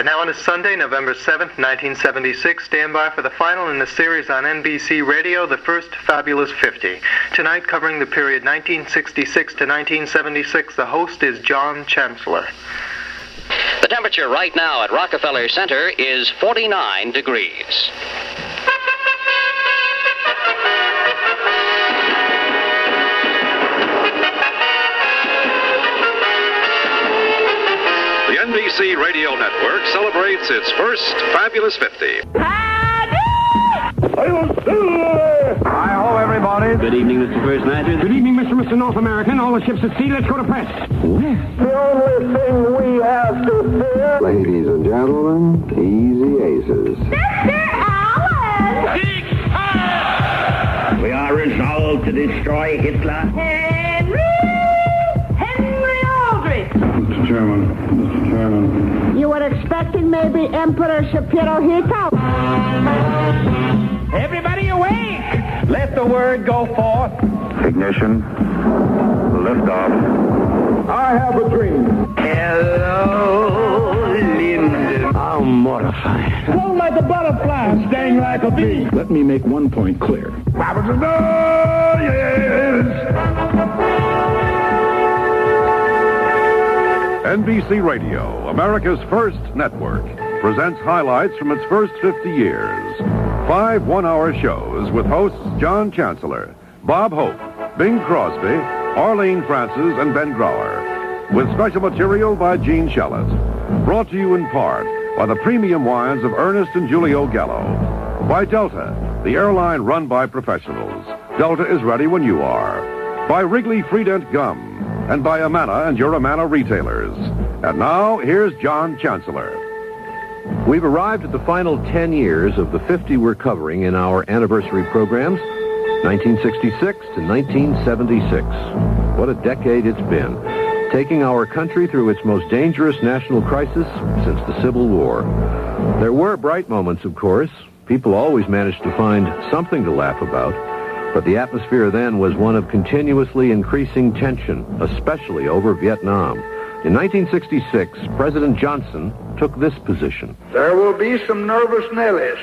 And now on a Sunday, November 7th, 1976, stand by for the final in the series on NBC Radio, The First Fabulous 50. Tonight, covering the period 1966 to 1976, the host is John Chancellor. The temperature right now at Rockefeller Center is 49 degrees. The NBC Radio Network celebrates its first Fabulous 50. Hi-ho, everybody. Good evening, Mr. First Master. Good evening, Mr. North American. All the ships at sea, let's go to press. The only thing we have to fear. Ladies and gentlemen, easy aces. Mr. Allen! We are resolved to destroy Hitler. Henry Aldrich! Mr. Chairman. You were expecting maybe Emperor Shapiro-Hito? Everybody awake! Let the word go forth. Ignition. Liftoff. I have a dream. Hello, Linda. How mortifying. Flow like a butterfly, sting like a bee. Let me make one point clear. NBC Radio, America's first network, presents highlights from its first 50 years. 5 one-hour shows with hosts John Chancellor, Bob Hope, Bing Crosby, Arlene Francis, and Ben Grauer, with special material by Gene Shalit. Brought to you in part by the premium wines of Ernest and Julio Gallo. By Delta, the airline run by professionals. Delta is ready when you are. By Wrigley Freedent Gum. And by Amana and your Amana retailers. And now, here's John Chancellor. We've arrived at the final 10 years of the 50 we're covering in our anniversary programs, 1966 to 1976. What a decade it's been, taking our country through its most dangerous national crisis since the Civil War. There were bright moments, of course. People always managed to find something to laugh about. But the atmosphere then was one of continuously increasing tension, especially over Vietnam. In 1966, President Johnson took this position. There will be some nervous Nellies,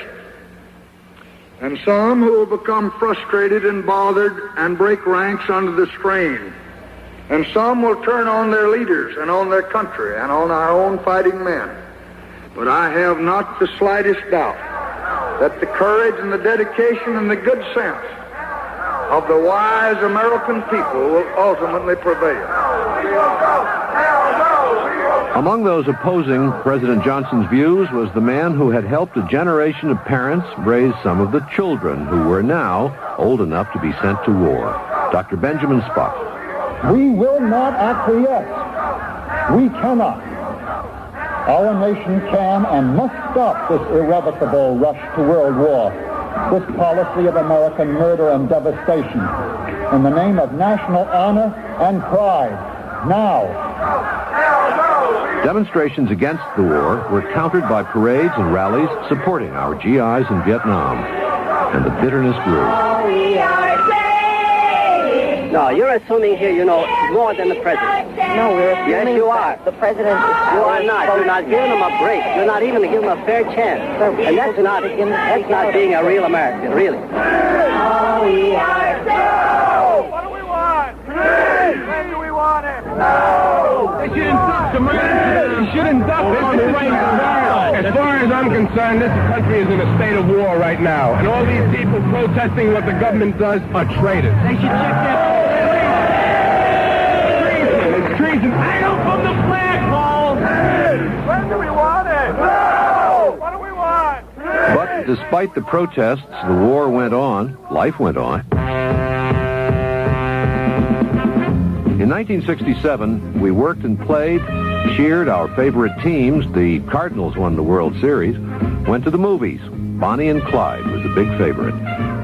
and some who will become frustrated and bothered and break ranks under the strain. And some will turn on their leaders and on their country and on our own fighting men. But I have not the slightest doubt that the courage and the dedication and the good sense of the wise American people will ultimately prevail. Among those opposing President Johnson's views was the man who had helped a generation of parents raise some of the children who were now old enough to be sent to war, Dr. Benjamin Spock. We will not acquiesce. We cannot. Our nation can and must stop this irrevocable rush to world war. This policy of American murder and devastation in the name of national honor and pride. Now. Demonstrations against the war were countered by parades and rallies supporting our GIs in Vietnam. And the bitterness grew. No, you're assuming here you know more than the president. No, we're assuming Yes, you are. the president is... You are not. You're not giving them a break. You're not even giving them a fair chance. And that's not being a real American, really. What do we want? When do we want it? No! They should induct the man. They should induct this right now. As far as I'm concerned, this country is in a state of war right now. And all these people protesting what the government does are traitors. They should check that. It's treason. Hang up from the flagpole. When do we want it? No! What do we want? But despite the protests, the war went on. Life went on. In 1967, we worked and played, cheered our favorite teams. The Cardinals won the World Series. Went to the movies. Bonnie and Clyde was a big favorite.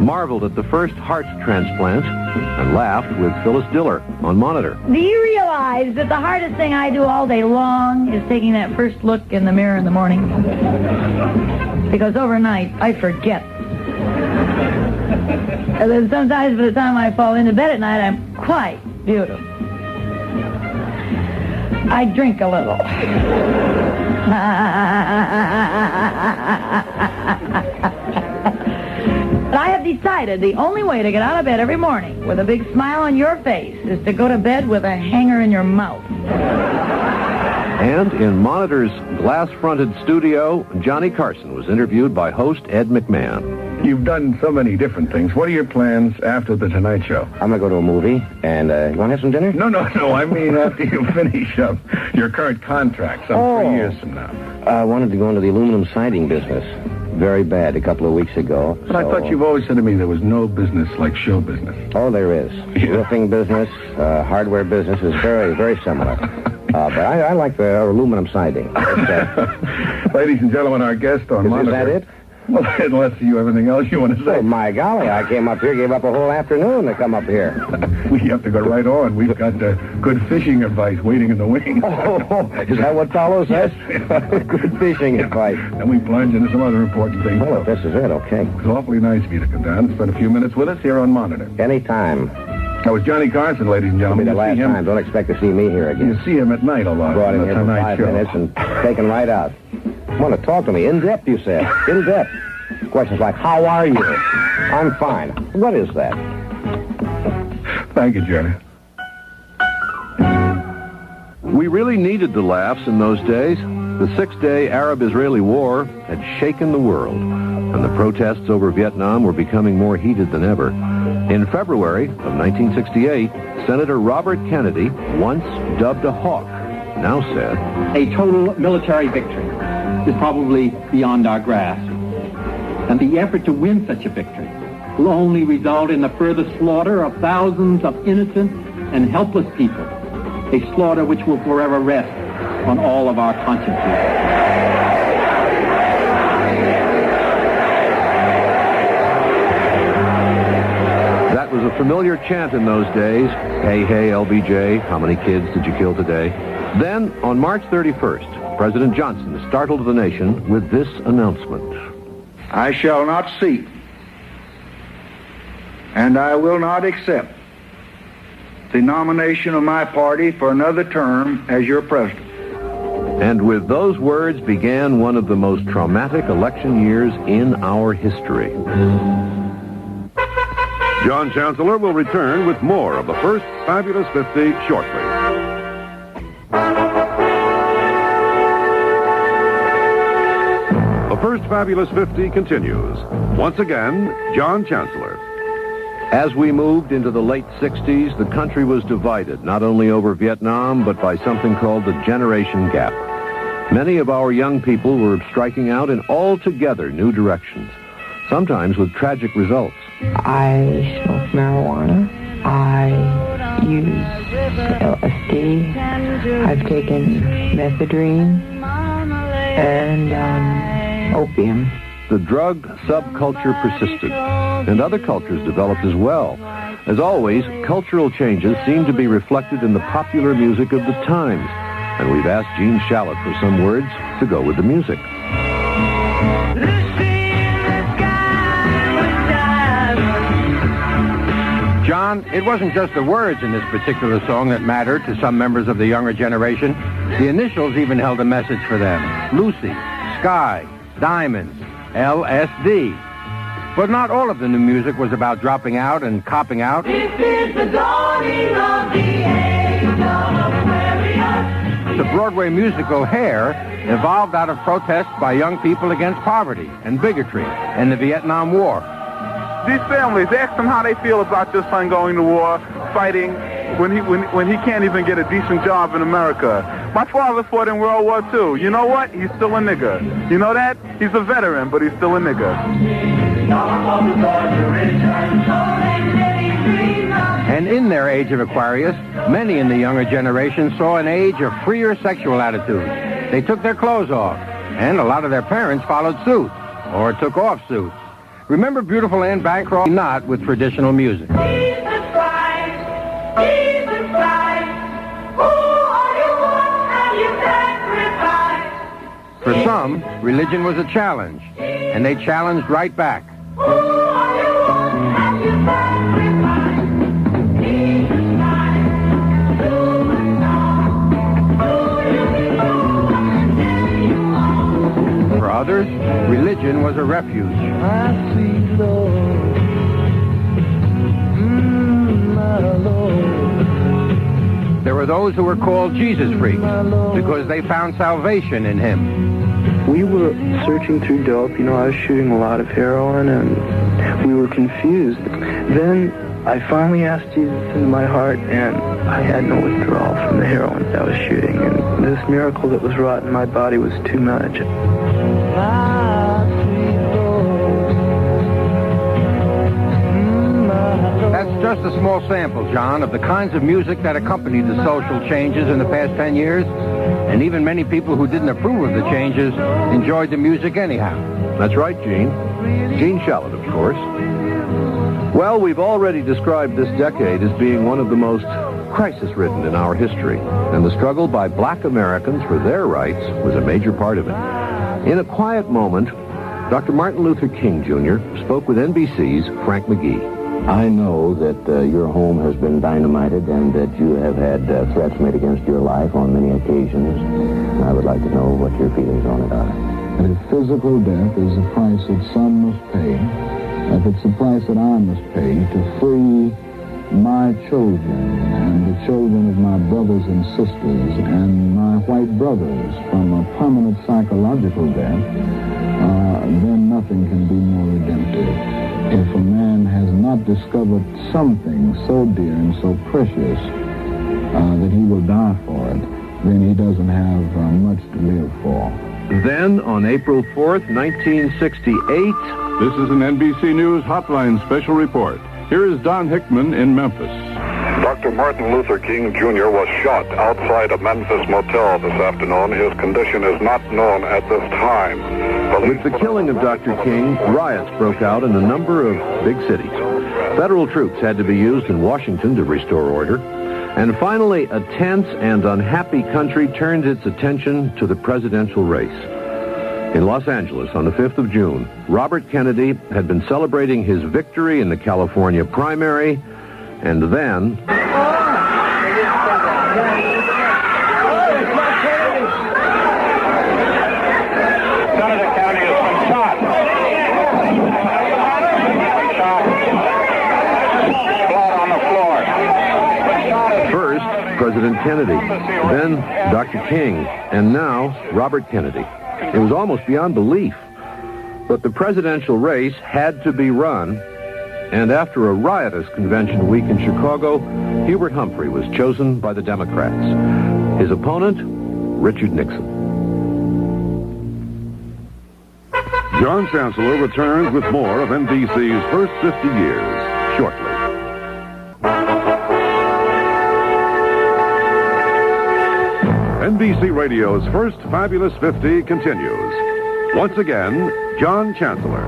Marveled at the first heart transplant and laughed with Phyllis Diller on monitor. Do you realize that the hardest thing I do all day long is taking that first look in the mirror in the morning? Because overnight, I forget. And then sometimes by the time I fall into bed at night, I'm quite beautiful. I drink a little. decided the only way to get out of bed every morning with a big smile on your face is to go to bed with a hanger in your mouth. And in Monitor's glass-fronted studio, Johnny Carson was interviewed by host Ed McMahon. You've done so many different things. What are your plans after the Tonight Show? I'm going to go to a movie, and you want to have some dinner? No. I mean after you finish up your current contract some 3 years from now. I wanted to go into the aluminum siding business. Very bad a couple of weeks ago. But I thought you've always said to me there was no business like show business. Oh, there is. Yeah. Roofing business, hardware business is very, very similar. But I like the aluminum siding. Ladies and gentlemen, our guest on Monitor. Is that it? Well, unless you have anything else you want to say. Oh, my golly, I came up here, gave up a whole afternoon to come up here. We have to go right on. We've got good fishing advice waiting in the wings. Oh, is that what follows us? Good fishing advice. And we plunge into some other important things. Oh, this is it, okay. It was awfully nice of you to come down and spend a few minutes with us here on Monitor. Anytime. That was Johnny Carson, ladies and gentlemen. It'll be the last time. Don't expect to see me here again. You see him at night a lot. Brought on in the here for Tonight 5 Show. minutes and taken right out. Want to talk to me in depth, you said. In depth. Questions like, how are you? I'm fine. What is that? Thank you, Johnny. We really needed the laughs in those days. The 6-day Arab-Israeli war had shaken the world, and the protests over Vietnam were becoming more heated than ever. In February of 1968, Senator Robert Kennedy, once dubbed a hawk, now said, "A total military victory is probably beyond our grasp. And the effort to win such a victory will only result in the further slaughter of thousands of innocent and helpless people, a slaughter which will forever rest on all of our consciences." That was a familiar chant in those days. Hey, hey, LBJ, how many kids did you kill today? Then, on March 31st, President Johnson startled the nation with this announcement. I shall not seek, and I will not accept the nomination of my party for another term as your president. And with those words began one of the most traumatic election years in our history. John Chancellor will return with more of the first Fabulous 50 shortly. The first Fabulous 50 continues. Once again, John Chancellor. As we moved into the late 60s, the country was divided, not only over Vietnam, but by something called the generation gap. Many of our young people were striking out in altogether new directions, sometimes with tragic results. I smoke marijuana. I use LSD. I've taken methadone and opium. The drug subculture persisted, and other cultures developed as well. As always, cultural changes seem to be reflected in the popular music of the times, and we've asked Gene Shalit for some words to go with the music. John, it wasn't just the words in this particular song that mattered to some members of the younger generation. The initials even held a message for them. Lucy, Sky, Diamonds, LSD. But not all of the new music was about dropping out and copping out. This is the dawning of the age of Aquarius. The Broadway musical Hair evolved out of protests by young people against poverty and bigotry and the Vietnam War. These families, ask them how they feel about your son going to war, fighting, when he can't even get a decent job in America. My father fought in World War II. You know what? He's still a nigger. You know that? He's a veteran, but he's still a nigger. And in their age of Aquarius, many in the younger generation saw an age of freer sexual attitudes. They took their clothes off, and a lot of their parents followed suit, or took off suits. Remember beautiful Anne Bancroft? Not with traditional music. Jesus Christ, who are you and you sacrifice? For some, religion was a challenge, and they challenged right back. Who are you and you sacrifice? Jesus Christ, For others, religion was a refuge. my sweet Lord, There were those who were called Jesus freaks because they found salvation in him. We were searching through dope. I was shooting a lot of heroin, and we were confused. Then I finally asked Jesus into my heart, and I had no withdrawal from the heroin that I was shooting. And this miracle that was wrought in my body was too much. That's just a small sample, John, of the kinds of music that accompanied the social changes in the past 10 years. And even many people who didn't approve of the changes enjoyed the music anyhow. That's right, Gene. Gene Shalit, of course. Well, we've already described this decade as being one of the most crisis-ridden in our history. And the struggle by black Americans for their rights was a major part of it. In a quiet moment, Dr. Martin Luther King, Jr. spoke with NBC's Frank McGee. I know that your home has been dynamited and that you have had threats made against your life on many occasions. And I would like to know what your feelings on it are. And if physical death is a price that some must pay, if it's a price that I must pay to free my children and the children of my brothers and sisters and my white brothers from a permanent psychological death, then nothing can be more redemptive. If a man has not discovered something so dear and so precious that he will die for it, then he doesn't have much to live for. Then, on April 4th, 1968... This is an NBC News Hotline special report. Here is Don Hickman in Memphis. Dr. Martin Luther King Jr. was shot outside a Memphis motel this afternoon. His condition is not known at this time. With the killing of Dr. King, riots broke out in a number of big cities. Federal troops had to be used in Washington to restore order. And finally, a tense and unhappy country turned its attention to the presidential race. In Los Angeles, on the 5th of June, Robert Kennedy had been celebrating his victory in the California primary, and then... Senator Kennedy has been shot. Blood on the floor. First, President Kennedy, then Dr. King, and now Robert Kennedy. It was almost beyond belief. But the presidential race had to be run, and after a riotous convention week in Chicago, Hubert Humphrey was chosen by the Democrats. His opponent, Richard Nixon. John Chancellor returns with more of NBC's first 50 years shortly. NBC Radio's first Fabulous 50 continues. Once again, John Chancellor.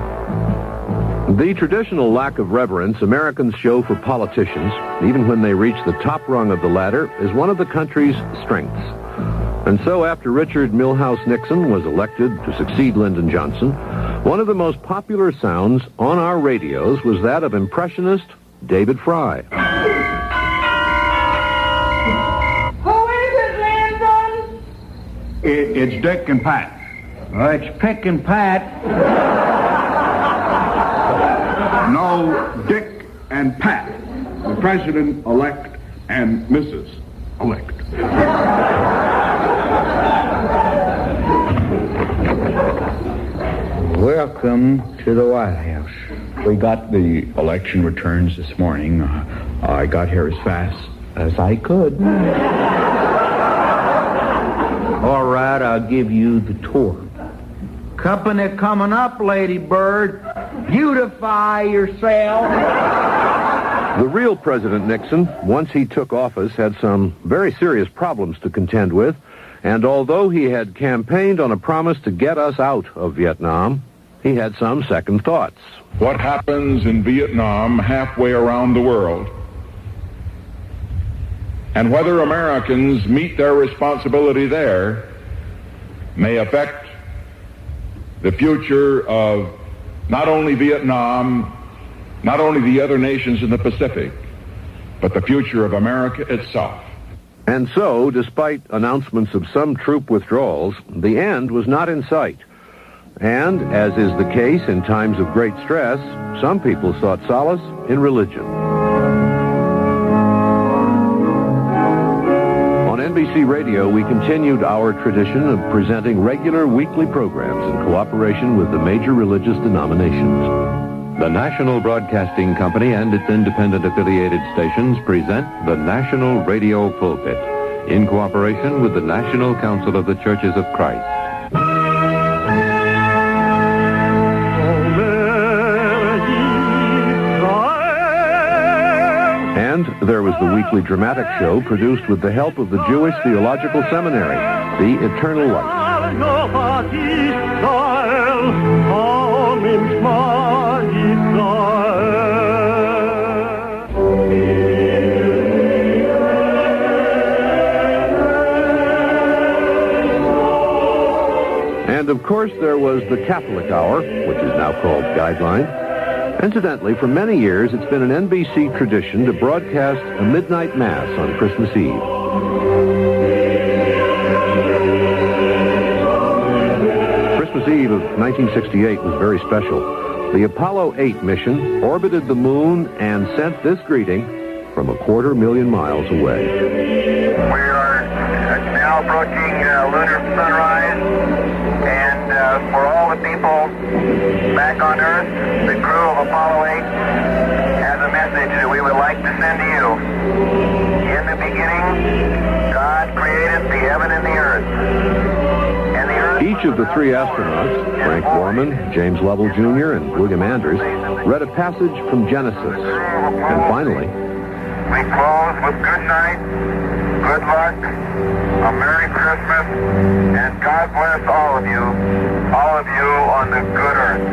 The traditional lack of reverence Americans show for politicians, even when they reach the top rung of the ladder, is one of the country's strengths. And so after Richard Milhouse Nixon was elected to succeed Lyndon Johnson, one of the most popular sounds on our radios was that of impressionist David Fry. It's Dick and Pat. Oh, it's Pick and Pat. No, Dick and Pat. The President-elect and Mrs.-elect. Welcome to the White House. We got the election returns this morning. I got here as fast as I could. All right, I'll give you the tour. Company coming up, Lady Bird. Beautify yourself. The real President Nixon, once he took office, had some very serious problems to contend with. And although he had campaigned on a promise to get us out of Vietnam, he had some second thoughts. What happens in Vietnam halfway around the world, and whether Americans meet their responsibility there, may affect the future of not only Vietnam, not only the other nations in the Pacific, but the future of America itself. And so, despite announcements of some troop withdrawals, the end was not in sight. And, as is the case in times of great stress, some people sought solace in religion. NBC Radio, we continued our tradition of presenting regular weekly programs in cooperation with the major religious denominations. The National Broadcasting Company and its independent affiliated stations present the National Radio Pulpit in cooperation with the National Council of the Churches of Christ. And there was the weekly dramatic show produced with the help of the Jewish Theological Seminary, The Eternal Light. And of course there was the Catholic Hour, which is now called Guideline. Incidentally, for many years, it's been an NBC tradition to broadcast a midnight mass on Christmas Eve. Christmas Eve of 1968 was very special. The Apollo 8 mission orbited the moon and sent this greeting from 250,000 miles away. We are now approaching lunar sunrise, and for all the people back on Earth, the crew of Apollo 8 has a message that we would like to send to you. In the beginning, God created the heaven and the earth. And the earth. Each of the three astronauts, Frank Borman, James Lovell Jr., and William Anders, read a passage from Genesis. And finally, we close with good night, good luck, a Merry Christmas, and God bless all of you on the good earth.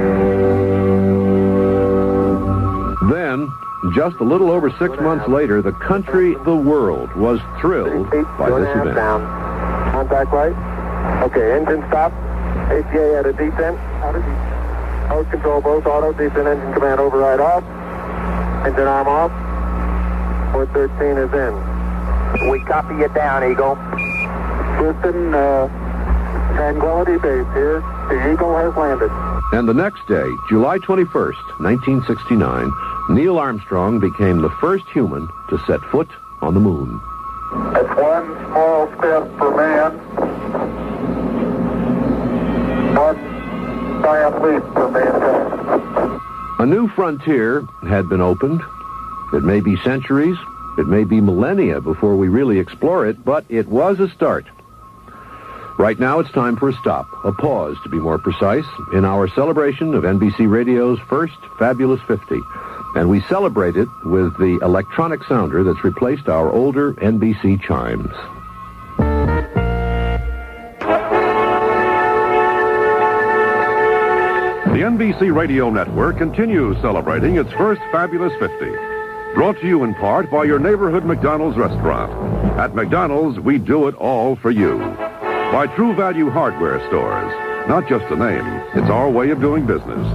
Then, just a little over 6 months later, the country, the world, was thrilled by this event. Contact light. Okay, engine stop. APA at a descent. Mode control both auto, descent engine command override off. Engine arm off. 413 is in. We copy you down, Eagle. Houston, Tranquility Base here. The Eagle has landed. And the next day, July 21st, 1969, Neil Armstrong became the first human to set foot on the moon. That's one small step for man, one giant leap for mankind. A new frontier had been opened. It may be centuries, it may be millennia before we really explore it, but it was a start. Right now, it's time for a stop, a pause to be more precise, in our celebration of NBC Radio's first Fabulous 50. And we celebrate it with the electronic sounder that's replaced our older NBC chimes. The NBC Radio Network continues celebrating its first Fabulous 50. Brought to you in part by your neighborhood McDonald's restaurant. At McDonald's, we do it all for you. By True Value Hardware Stores. Not just a name, it's our way of doing business.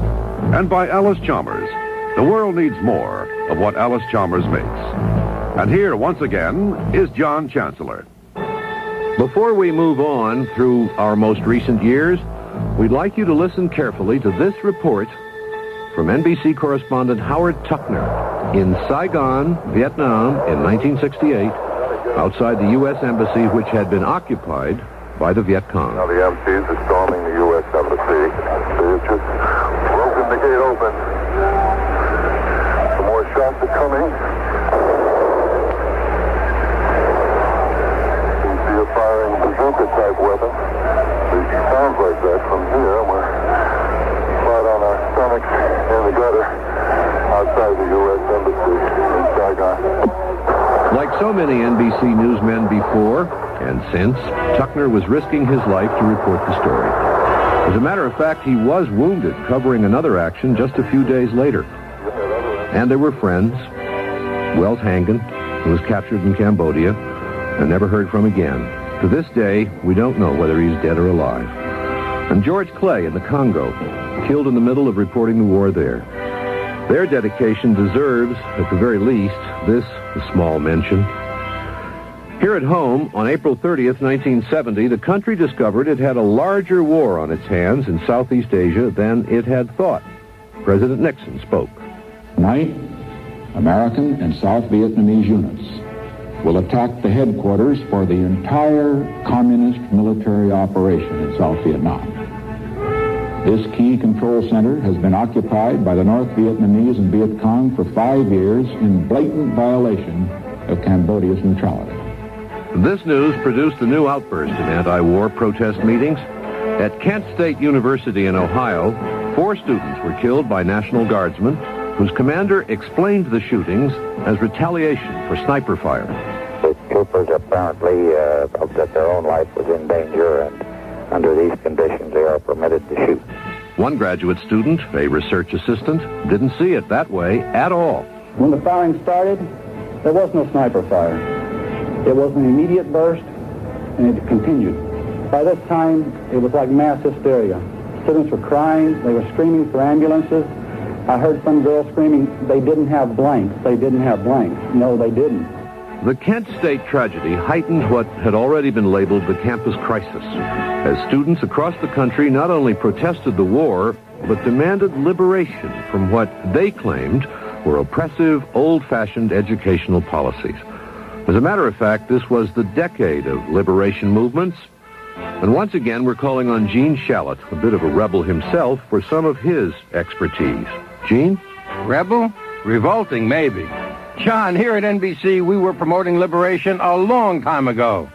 And by Alice Chalmers. The world needs more of what Alice Chalmers makes. And here, once again, is John Chancellor. Before we move on through our most recent years, we'd like you to listen carefully to this report from NBC correspondent Howard Tuckner in Saigon, Vietnam in 1968, outside the U.S. Embassy, which had been occupied by the Viet Cong. Now the MCs are storming the U.S. Embassy. They've just broken the gate open. Some more shots are coming. You see a firing bazooka-type weapon. It sounds like that from here. We're flat on our stomachs in the gutter outside the U.S. Embassy in Saigon. Like so many NBC newsmen before and since, Tuckner was risking his life to report the story. As a matter of fact, he was wounded covering another action just a few days later. And there were friends. Wells Hangan, who was captured in Cambodia and never heard from again. To this day, we don't know whether he's dead or alive. And George Clay in the Congo, killed in the middle of reporting the war there. Their dedication deserves, at the very least, this small mention. Here at home, on April 30th, 1970, the country discovered it had a larger war on its hands in Southeast Asia than it had thought. President Nixon spoke. Tonight, American and South Vietnamese units will attack the headquarters for the entire communist military operation in South Vietnam. This key control center has been occupied by the North Vietnamese and Viet Cong for 5 years in blatant violation of Cambodia's neutrality. This news produced a new outburst in anti-war protest meetings. At Kent State University in Ohio, 4 students were killed by National Guardsmen, whose commander explained the shootings as retaliation for sniper fire. The troopers apparently felt that their own life was in danger, and under these conditions they are permitted to shoot. One graduate student, a research assistant, didn't see it that way at all. When the firing started, there was no sniper fire. It was an immediate burst, and it continued. By this time, it was like mass hysteria. Students were crying, they were screaming for ambulances. I heard some girls screaming, they didn't have blanks, they didn't have blanks. No, they didn't. The Kent State tragedy heightened what had already been labeled the campus crisis, as students across the country not only protested the war, but demanded liberation from what they claimed were oppressive, old-fashioned educational policies. As a matter of fact, this was the decade of liberation movements. And once again, we're calling on Gene Shalit, a bit of a rebel himself, for some of his expertise. Gene? Rebel? Revolting, maybe. John, here at NBC, we were promoting liberation a long time ago.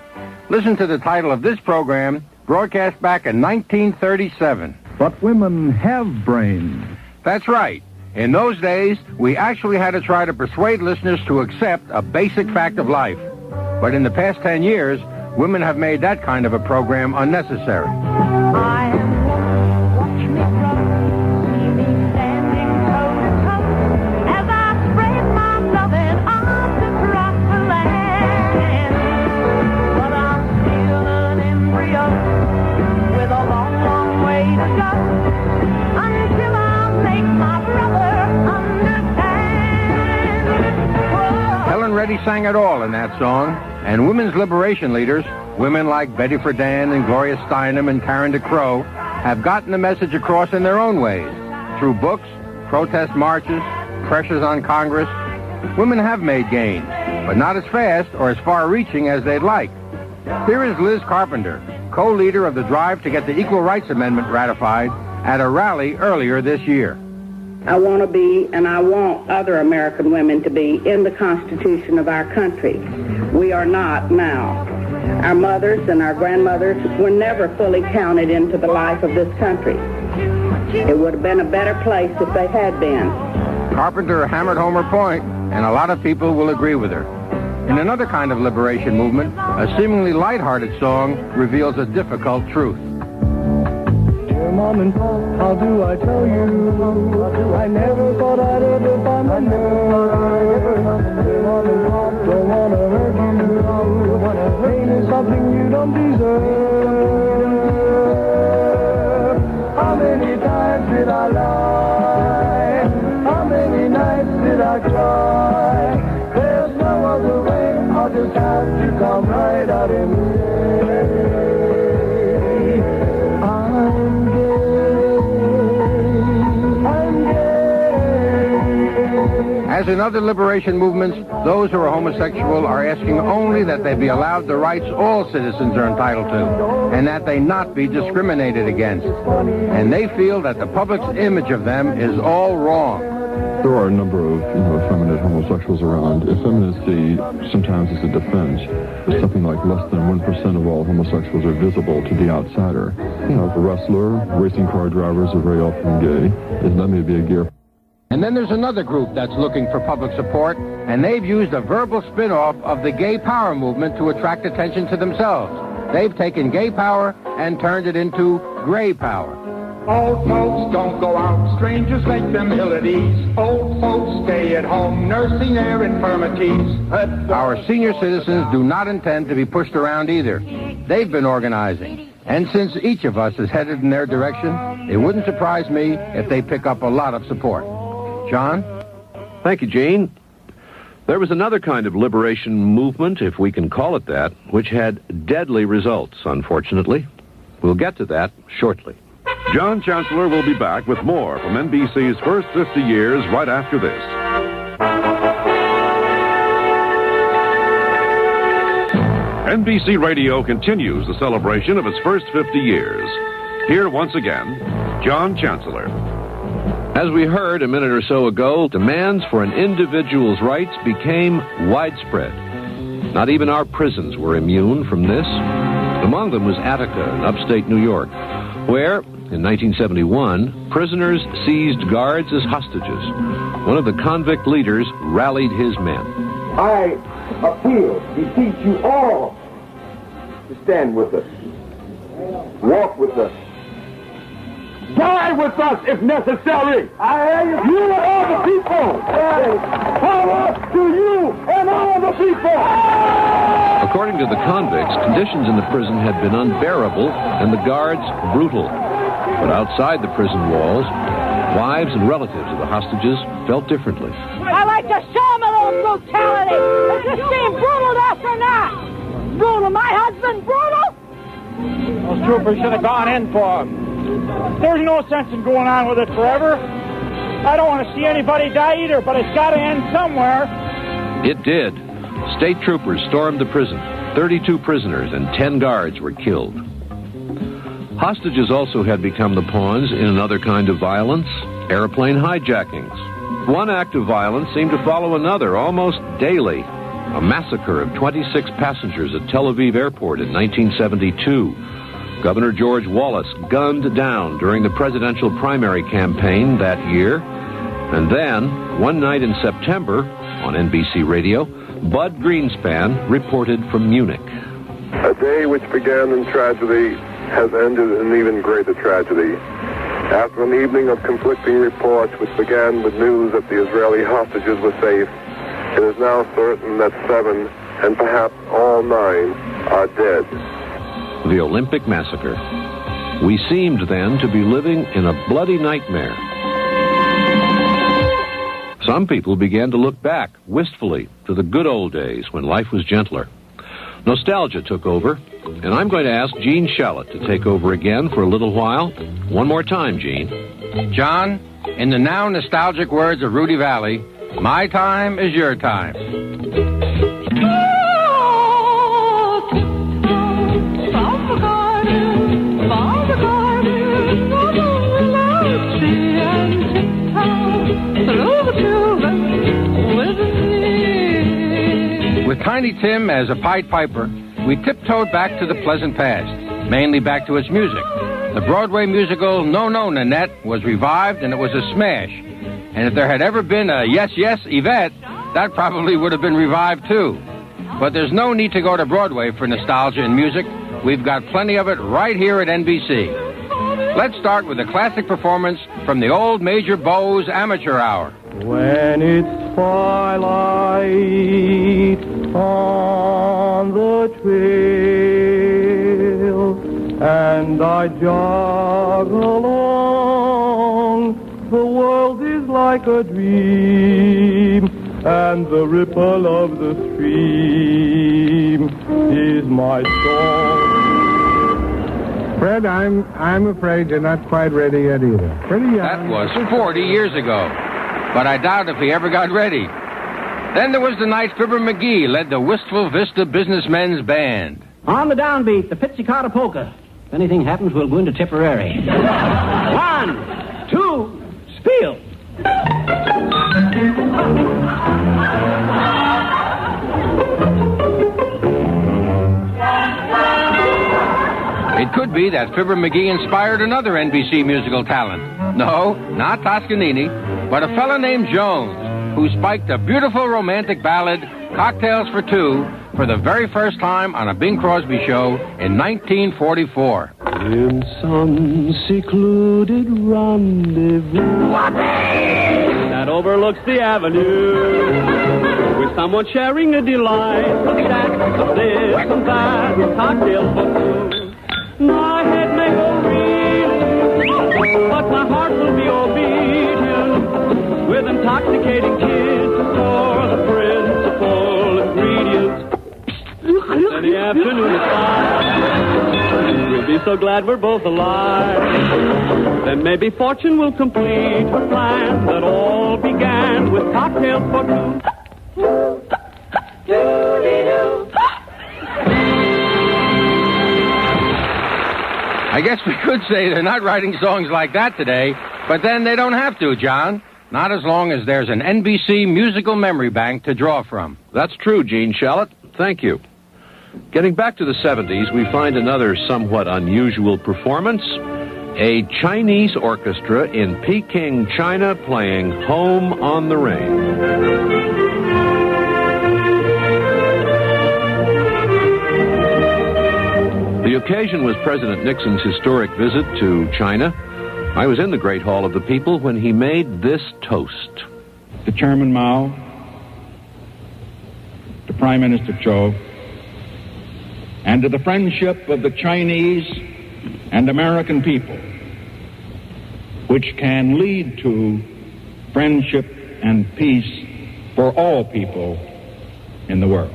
Listen to the title of this program, broadcast back in 1937. But women have brains. That's right. In those days, we actually had to try to persuade listeners to accept a basic fact of life. But in the past 10 years, women have made that kind of a program unnecessary. Reddy sang it all in that song, and women's liberation leaders, women like Betty Friedan and Gloria Steinem and Karen DeCrow, have gotten the message across in their own ways, through books, protest marches, pressures on Congress. Women have made gains, but not as fast or as far-reaching as they'd like. Here is Liz Carpenter, co-leader of the drive to get the Equal Rights Amendment ratified at a rally earlier this year. I want to be, and I want other American women to be, in the Constitution of our country. We are not now. Our mothers and our grandmothers were never fully counted into the life of this country. It would have been a better place if they had been. Carpenter hammered home her point, and a lot of people will agree with her. In another kind of liberation movement, a seemingly lighthearted song reveals a difficult truth. Mom and Pop, how do I tell you? I never thought I'd ever find my nerve. Mom and Pop don't want to hurt you. Pain is something you don't deserve. How many times did I lie? How many nights did I cry? There's no other way, I'll just have to come right out and say I'm gay. As in other liberation movements, those who are homosexual are asking only that they be allowed the rights all citizens are entitled to, and that they not be discriminated against. And they feel that the public's image of them is all wrong. There are a number of effeminate homosexuals around. Effeminacy sometimes is a defense. There's something like less than 1% of all homosexuals are visible to the outsider. A wrestler, racing car drivers are very often gay, and that may be a gear. And then there's another group that's looking for public support, and they've used a verbal spin-off of the gay power movement to attract attention to themselves. They've taken gay power and turned it into gray power. Old folks don't go out, strangers make them ill at ease. Old folks stay at home, nursing their infirmities. Our senior citizens do not intend to be pushed around either. They've been organizing. And since each of us is headed in their direction, it wouldn't surprise me if they pick up a lot of support. John? Thank you, Gene. There was another kind of liberation movement, if we can call it that, which had deadly results, unfortunately. We'll get to that shortly. John Chancellor will be back with more from NBC's First 50 Years right after this. NBC Radio continues the celebration of its first 50 years. Here once again, John Chancellor. As we heard a minute or so ago, demands for an individual's rights became widespread. Not even our prisons were immune from this. Among them was Attica in upstate New York, where, in 1971, prisoners seized guards as hostages. One of the convict leaders rallied his men. I appeal, beseech you all to stand with us, walk with us, die with us if necessary. I hear you. You are all the people. Power to you and all the people. According to the convicts, conditions in the prison had been unbearable and the guards brutal. But outside the prison walls, wives and relatives of the hostages felt differently. I like to show them a little brutality. Does this seem brutal to us or not? Brutal. My husband brutal? Those troopers should have gone in for him. There's no sense in going on with it forever. I don't want to see anybody die either, but it's got to end somewhere. It did. State troopers stormed the prison. 32 prisoners and 10 guards were killed. Hostages also had become the pawns in another kind of violence, airplane hijackings. One act of violence seemed to follow another almost daily. A massacre of 26 passengers at Tel Aviv airport in 1972. Governor George Wallace gunned down during the presidential primary campaign that year. And then, one night in September, on NBC Radio, Bud Greenspan reported from Munich. A day which began in tragedy has ended in even greater tragedy. After an evening of conflicting reports which began with news that the Israeli hostages were safe, it is now certain that 7 and perhaps all 9 are dead. The Olympic massacre. We seemed then to be living in a bloody nightmare. Some people began to look back wistfully to the good old days when life was gentler. Nostalgia took over, and I'm going to ask Gene Shalit to take over again for a little while. One more time, Gene. John, in the now nostalgic words of Rudy Valley, my time is your time. With Tiny Tim as a Pied Piper, we tiptoed back to the pleasant past, mainly back to its music. The Broadway musical No, No, Nanette was revived, and it was a smash. And if there had ever been a Yes, Yes, Yvette, that probably would have been revived, too. But there's no need to go to Broadway for nostalgia in music. We've got plenty of it right here at NBC. Let's start with a classic performance from the old Major Bowes Amateur Hour. When it's twilight on the trail and I jog along, the world is like a dream and the ripple of the stream is my song. Fred, I'm afraid you're not quite ready yet either. Pretty young. That was 40 years ago. But I doubt if he ever got ready. Then there was the night Fibber McGee led the Wistful Vista Businessmen's Band. On the downbeat, the Pizzicato Polka. If anything happens, we'll go into Tipperary. 1, 2, spiel. It could be that Fibber McGee inspired another NBC musical talent. No, not Toscanini, but a fella named Jones, who spiked a beautiful romantic ballad, Cocktails for Two, for the very first time on a Bing Crosby show in 1944. In some secluded rendezvous that overlooks the avenue, with someone sharing a delight, a chat, a this and that, with cocktails for two. My head may go reeling, but my heart will be obedient, with intoxicating kids for the principal ingredients. And the afternoon is fine, we'll be so glad we're both alive. Then maybe fortune will complete her plan that all began with cocktails for two. I guess we could say they're not writing songs like that today, but then they don't have to, John. Not as long as there's an NBC musical memory bank to draw from. That's true, Gene Shalit. Thank you. Getting back to the 70s, we find another somewhat unusual performance. A Chinese orchestra in Peking, China, playing Home on the Range. The occasion was President Nixon's historic visit to China. I was in the Great Hall of the People when he made this toast. To Chairman Mao, to Prime Minister Zhou, and to the friendship of the Chinese and American people, which can lead to friendship and peace for all people in the world.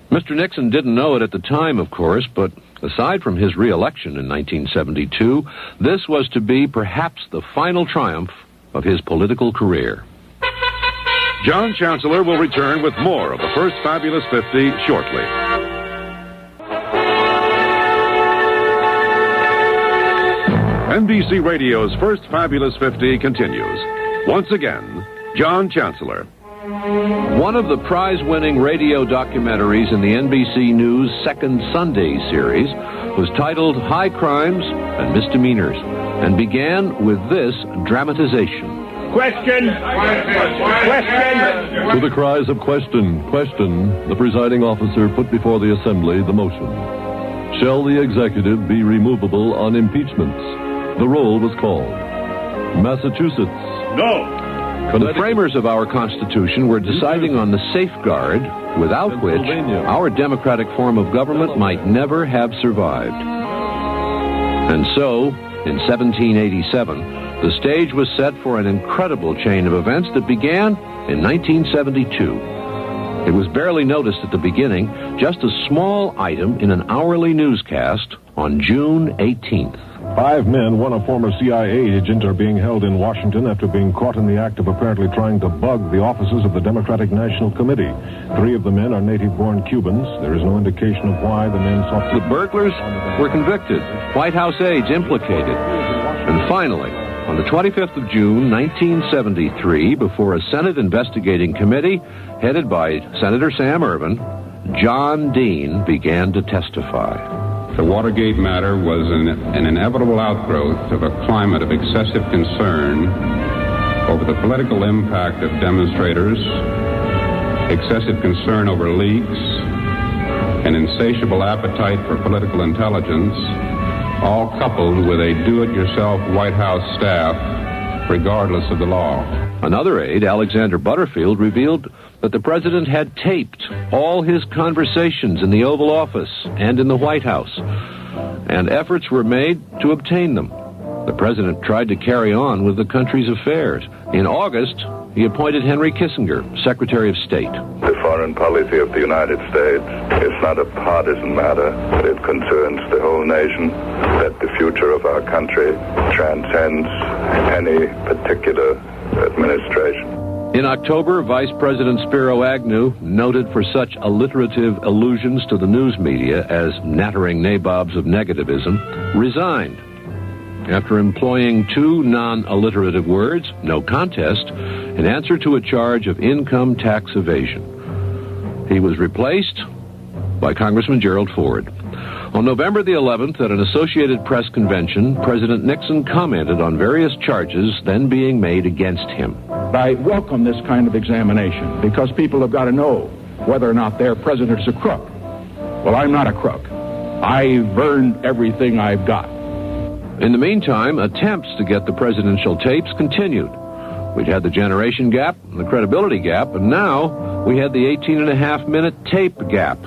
Mr. Nixon didn't know it at the time, of course, but aside from his re-election in 1972, this was to be perhaps the final triumph of his political career. John Chancellor will return with more of the First Fabulous 50 shortly. NBC Radio's First Fabulous 50 continues. Once again, John Chancellor. One of the prize-winning radio documentaries in the NBC News Second Sunday series was titled High Crimes and Misdemeanors and began with this dramatization. Question! Question! To the cries of question, the presiding officer put before the Assembly the motion. Shall the executive be removable on impeachments? The roll was called. Massachusetts. No. The framers of our Constitution were deciding on the safeguard without which our democratic form of government might never have survived. And so, in 1787, the stage was set for an incredible chain of events that began in 1972. It was barely noticed at the beginning, just a small item in an hourly newscast on June 18th. 5 men, one a former CIA agent, are being held in Washington after being caught in the act of apparently trying to bug the offices of the Democratic National Committee. 3 of the men are native-born Cubans. There is no indication of why the men sought to... The burglars were convicted, White House aides implicated. And finally, on the 25th of June, 1973, before a Senate investigating committee headed by Senator Sam Ervin, John Dean began to testify. The Watergate matter was an inevitable outgrowth of a climate of excessive concern over the political impact of demonstrators, excessive concern over leaks, an insatiable appetite for political intelligence, all coupled with a do-it-yourself White House staff, regardless of the law. Another aide, Alexander Butterfield, revealed that the president had taped all his conversations in the Oval Office and in the White House, and efforts were made to obtain them. The president tried to carry on with the country's affairs. In August, he appointed Henry Kissinger Secretary of State. The foreign policy of the United States is not a partisan matter, but it concerns the whole nation, that the future of our country transcends any particular administration. In October, Vice President Spiro Agnew, noted for such alliterative allusions to the news media as nattering nabobs of negativism, resigned. After employing 2 non-alliterative words, no contest, in answer to a charge of income tax evasion. He was replaced by Congressman Gerald Ford. On November the 11th, at an Associated Press convention, President Nixon commented on various charges then being made against him. I welcome this kind of examination because people have got to know whether or not their president's a crook. Well, I'm not a crook. I've earned everything I've got. In the meantime, attempts to get the presidential tapes continued. We'd had the generation gap, the credibility gap, and now we had the 18.5-minute tape gap.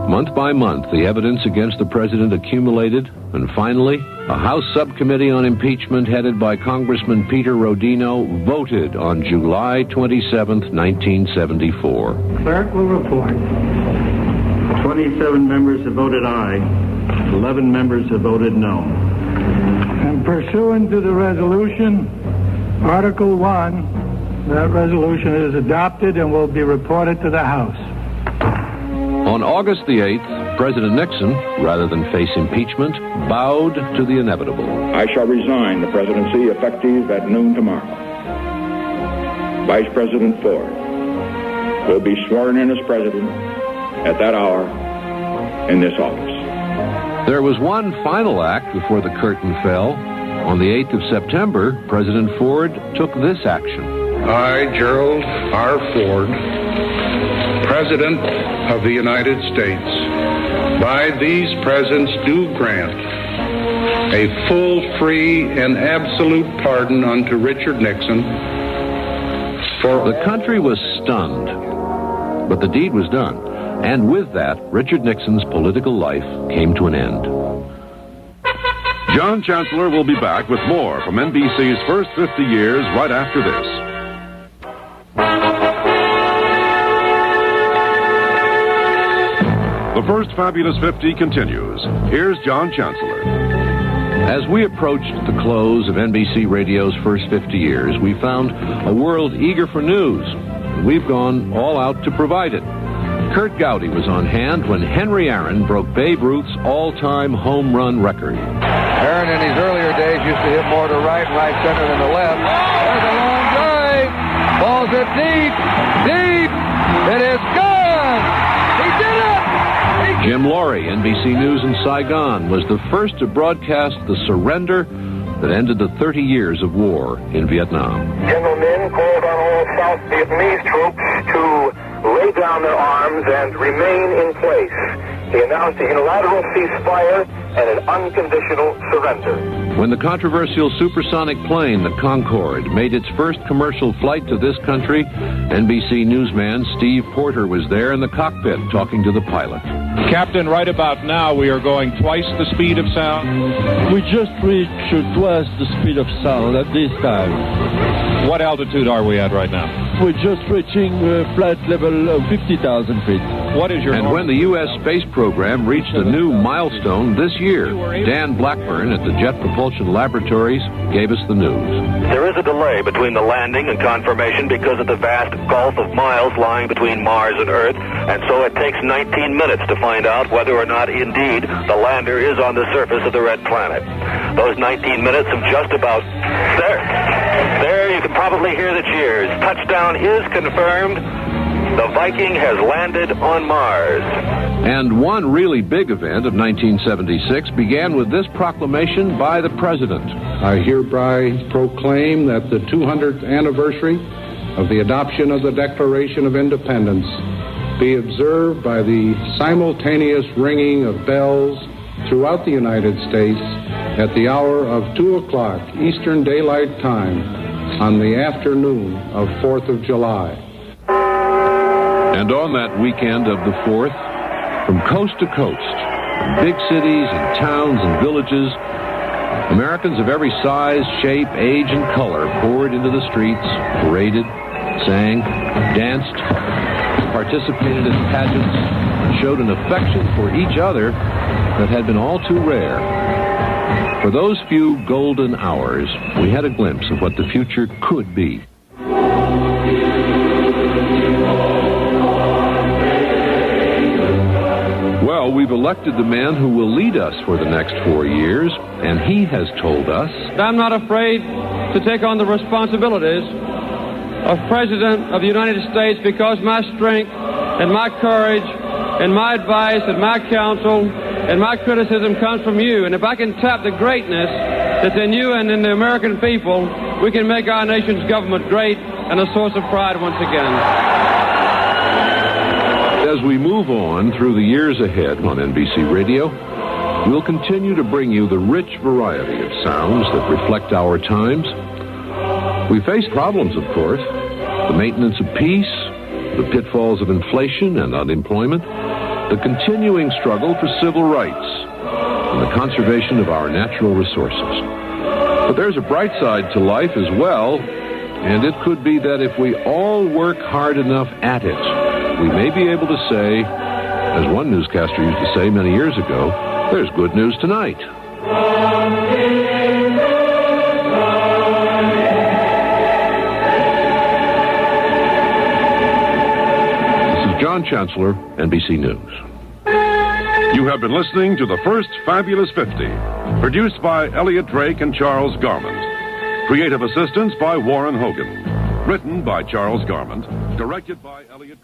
Month by month, the evidence against the president accumulated, and finally, a House subcommittee on impeachment headed by Congressman Peter Rodino voted on July 27, 1974. Clerk will report. 27 members have voted aye. 11 members have voted no. And pursuant to the resolution, Article 1, that resolution is adopted and will be reported to the House. On August the 8th, President Nixon, rather than face impeachment, bowed to the inevitable. I shall resign the presidency effective at noon tomorrow. Vice President Ford will be sworn in as president at that hour in this office. There was one final act before the curtain fell. On the 8th of September, President Ford took this action. I, Gerald R. Ford, President of the United States, by these presents do grant a full, free, and absolute pardon unto Richard Nixon for... The country was stunned, but the deed was done. And with that, Richard Nixon's political life came to an end. John Chancellor will be back with more from NBC's first 50 years right after this. The first Fabulous 50 continues. Here's John Chancellor. As we approached the close of NBC Radio's first 50 years, we found a world eager for news. We've gone all out to provide it. Kurt Gowdy was on hand when Henry Aaron broke Babe Ruth's all-time home run record. Aaron in his earlier days used to hit more to right center than the left. There's a long drive. Balls it deep. It is good. He did it. Jim Laurie, NBC News in Saigon, was the first to broadcast the surrender that ended the 30 years of war in Vietnam. General Min called on all South Vietnamese troops to lay down their arms and remain in place. He announced a unilateral ceasefire and an unconditional surrender. When the controversial supersonic plane, the Concorde, made its first commercial flight to this country, NBC newsman Steve Porter was there in the cockpit talking to the pilot. Captain, right about now we are going twice the speed of sound. We just reached twice the speed of sound at this time. What altitude are we at right now? We're just reaching flight level of 50,000 feet. What is your... And when the U.S. space program reached a new milestone this year, Dan Blackburn at the Jet Propulsion Laboratories gave us the news. There is a delay between the landing and confirmation because of the vast gulf of miles lying between Mars and Earth, and so it takes 19 minutes to find out whether or not indeed the lander is on the surface of the red planet. Those 19 minutes have just about... There, you can probably hear the cheers. Touchdown is confirmed. The Viking has landed on Mars. And one really big event of 1976 began with this proclamation by the president. I hereby proclaim that the 200th anniversary of the adoption of the Declaration of Independence be observed by the simultaneous ringing of bells throughout the United States at the hour of 2 o'clock Eastern Daylight Time on the afternoon of 4th of July. And on that weekend of the 4th, from coast to coast, from big cities and towns and villages, Americans of every size, shape, age, and color poured into the streets, paraded, sang, danced, participated in pageants, and showed an affection for each other that had been all too rare. For those few golden hours, we had a glimpse of what the future could be. Well, we've elected the man who will lead us for the next 4 years, and he has told us... I'm not afraid to take on the responsibilities of President of the United States because my strength and my courage and my advice and my counsel and my criticism comes from you. And if I can tap the greatness that's in you and in the American people, we can make our nation's government great and a source of pride once again. As we move on through the years ahead on NBC Radio, we'll continue to bring you the rich variety of sounds that reflect our times. We face problems, of course, the maintenance of peace, the pitfalls of inflation and unemployment, the continuing struggle for civil rights, and the conservation of our natural resources. But there's a bright side to life as well, and it could be that if we all work hard enough at it, we may be able to say, as one newscaster used to say many years ago, there's good news tonight. John Chancellor, NBC News. You have been listening to The First Fabulous 50, produced by Elliot Drake and Charles Garment. Creative assistance by Warren Hogan. Written by Charles Garment. Directed by Elliot